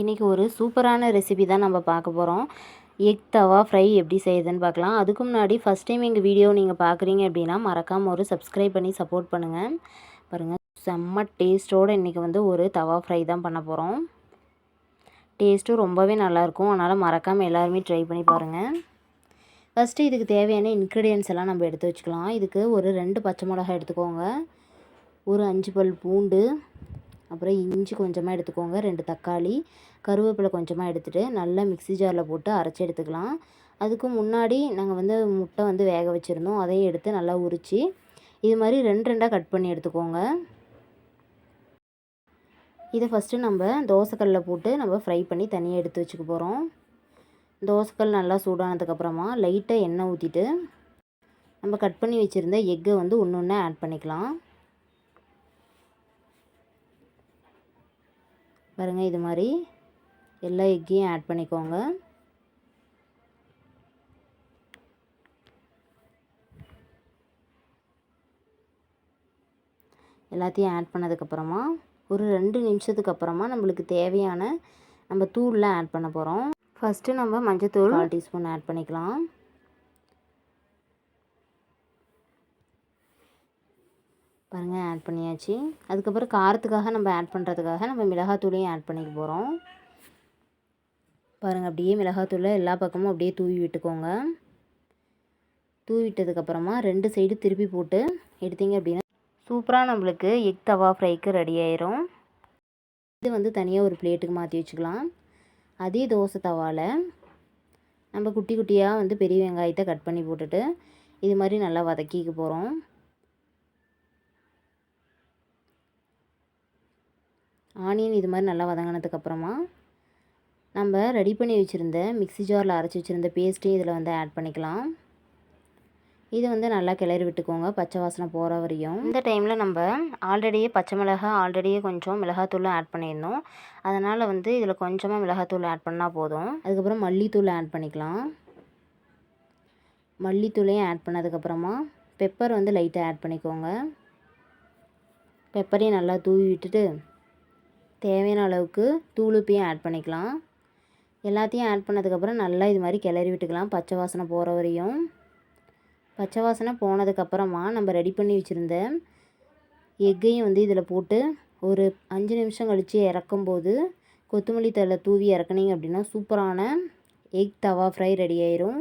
இன்றைக்கி ஒரு சூப்பரான ரெசிபி தான் நம்ம பார்க்க போகிறோம். எக் தவா ஃப்ரை எப்படி செய்யுதுன்னு பார்க்கலாம். அதுக்கு முன்னாடி ஃபஸ்ட் டைம் எங்கள் வீடியோ நீங்கள் பார்க்குறீங்க அப்படின்னா மறக்காமல் ஒரு சப்ஸ்கிரைப் பண்ணி சப்போர்ட் பண்ணுங்கள். பாருங்கள், செம்ம டேஸ்ட்டோடு இன்றைக்கி வந்து ஒரு தவா ஃப்ரை தான் பண்ண போகிறோம். டேஸ்ட்டும் ரொம்பவே நல்லாயிருக்கும். அதனால் மறக்காமல் எல்லாருமே ட்ரை பண்ணி பாருங்கள். ஃபஸ்ட்டு இதுக்கு தேவையான இன்க்ரீடியன்ஸ் எல்லாம் நம்ம எடுத்து வச்சுக்கலாம். இதுக்கு ஒரு 2 பச்சை மிளகாய் எடுத்துக்கோங்க, ஒரு 5 பல் பூண்டு, அப்புறம் இஞ்சி கொஞ்சமாக எடுத்துக்கோங்க, 2 தக்காளி, கருவேப்பிலை கொஞ்சமாக எடுத்துகிட்டு நல்லா மிக்ஸி ஜாரில் போட்டு அரைச்சி எடுத்துக்கலாம். அதுக்கு முன்னாடி நாங்கள் வந்து முட்டை வந்து வேக வச்சுருந்தோம், அதையும் எடுத்து நல்லா உரித்து இது மாதிரி 2 கட் பண்ணி எடுத்துக்கோங்க. இதை ஃபஸ்ட்டு நம்ம தோசைக்கல்லில் போட்டு நம்ம ஃப்ரை பண்ணி தனியாக எடுத்து வச்சுக்க போகிறோம். தோசைக்கல் நல்லா சூடானதுக்கப்புறமா லைட்டாக எண்ணெய் ஊற்றிட்டு நம்ம கட் பண்ணி வச்சுருந்த எக்கை வந்து ஒன்று ஒன்று ஆட் பண்ணிக்கலாம். பாருங்கள், இது மாதிரி எல்லா எக்கையும் ஆட் பண்ணிக்கோங்க. எல்லாத்தையும் ஆட் பண்ணதுக்கப்புறமா ஒரு 2 நிமிஷத்துக்கு அப்புறமா நம்மளுக்கு தேவையான நம்ம தூள்லாம் ஆட் பண்ண போகிறோம். ஃபஸ்ட்டு நம்ம மஞ்சத்தூள் 1/4 டீஸ்பூன் ஆட் பண்ணிக்கலாம். பாருங்கள், ஆட் பண்ணியாச்சு. அதுக்கப்புறம் காரத்துக்காக நம்ம ஆட் பண்ணுறதுக்காக நம்ம மிளகாத்தூளையும் ஆட் பண்ணிக்க போகிறோம். பாருங்கள், அப்படியே மிளகாத்தூளை எல்லா பக்கமும் அப்படியே தூவி விட்டுக்கோங்க. தூவி விட்டதுக்கப்புறமா 2 சைடு திருப்பி போட்டு எடுத்தீங்க அப்படின்னா சூப்பராக நம்மளுக்கு எக் தவா ஃப்ரைக்கு ரெடி ஆயிரும். இது வந்து தனியாக ஒரு பிளேட்டுக்கு மாற்றி வச்சுக்கலாம். அதே தோசை தவாவில் நம்ம குட்டி குட்டியாக வந்து பெரிய வெங்காயத்தை கட் பண்ணி போட்டுட்டு இது மாதிரி நல்லா வதக்கிக்க போகிறோம். ஆனியன் இது மாதிரி நல்லா வதங்கினதுக்கப்புறமா நம்ம ரெடி பண்ணி வச்சுருந்த மிக்ஸி ஜாரில் அரைச்சி வச்சுருந்த பேஸ்ட்டையும் இதில் வந்து ஆட் பண்ணிக்கலாம். இது வந்து நல்லா கிளறி விட்டுக்கோங்க, பச்சை வாசனை போகிற வரையும். இந்த டைமில் நம்ம ஆல்ரெடியே பச்சை மிளகாய் ஆல்ரெடியே கொஞ்சம் மிளகாத்தூளும் ஆட் பண்ணியிருந்தோம். அதனால் வந்து இதில் கொஞ்சமாக மிளகாத்தூள் ஆட் பண்ணால் போதும். அதுக்கப்புறம் மல்லித்தூள் ஆட் பண்ணிக்கலாம். மல்லித்தூளையும் ஆட் பண்ணதுக்கப்புறமா பெப்பர் வந்து லைட்டாக ஆட் பண்ணிக்கோங்க. பெப்பரையும் நல்லா தூவி விட்டுட்டு தேவையான அளவுக்கு தூளுப்பையும் ஆட் பண்ணிக்கலாம். எல்லாத்தையும் ஆட் பண்ணதுக்கப்புறம் நல்லா இது மாதிரி கிளறி விட்டுக்கலாம், பச்சை வாசனை போகிற வரையும். பச்சை வாசனை போனதுக்கப்புறமா நம்ம ரெடி பண்ணி வச்சுருந்த எக்கையும் வந்து இதில் போட்டு ஒரு 5 நிமிஷம் கழித்து இறக்கும்போது கொத்தமல்லி தழை தூவி இறக்குனீங்க அப்படின்னா சூப்பரான எக் தவா ஃப்ரை ரெடி ஆயிரும்.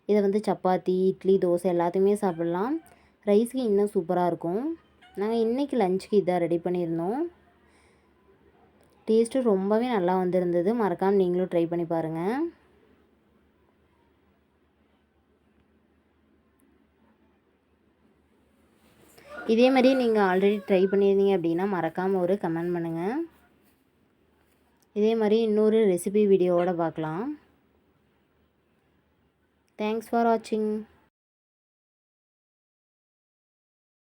இதை வந்து சப்பாத்தி, இட்லி, தோசை எல்லாத்தையுமே சாப்பிட்லாம். ரைஸுக்கு இன்னும் சூப்பராக இருக்கும். நாங்கள் இன்றைக்கி லஞ்சுக்கு இதாக ரெடி பண்ணியிருந்தோம். டேஸ்ட்டு ரொம்பவே நல்லா வந்திருந்தது. மறக்காமல் நீங்களும் ட்ரை பண்ணி பாருங்கள். இதே மாதிரி நீங்கள் ஆல்ரெடி ட்ரை பண்ணியிருந்தீங்க அப்படின்னா மறக்காமல் ஒரு கமெண்ட் பண்ணுங்கள். இதே மாதிரி இன்னொரு ரெசிபி வீடியோவோடு பார்க்கலாம். தேங்க்ஸ் ஃபார் வாட்சிங்.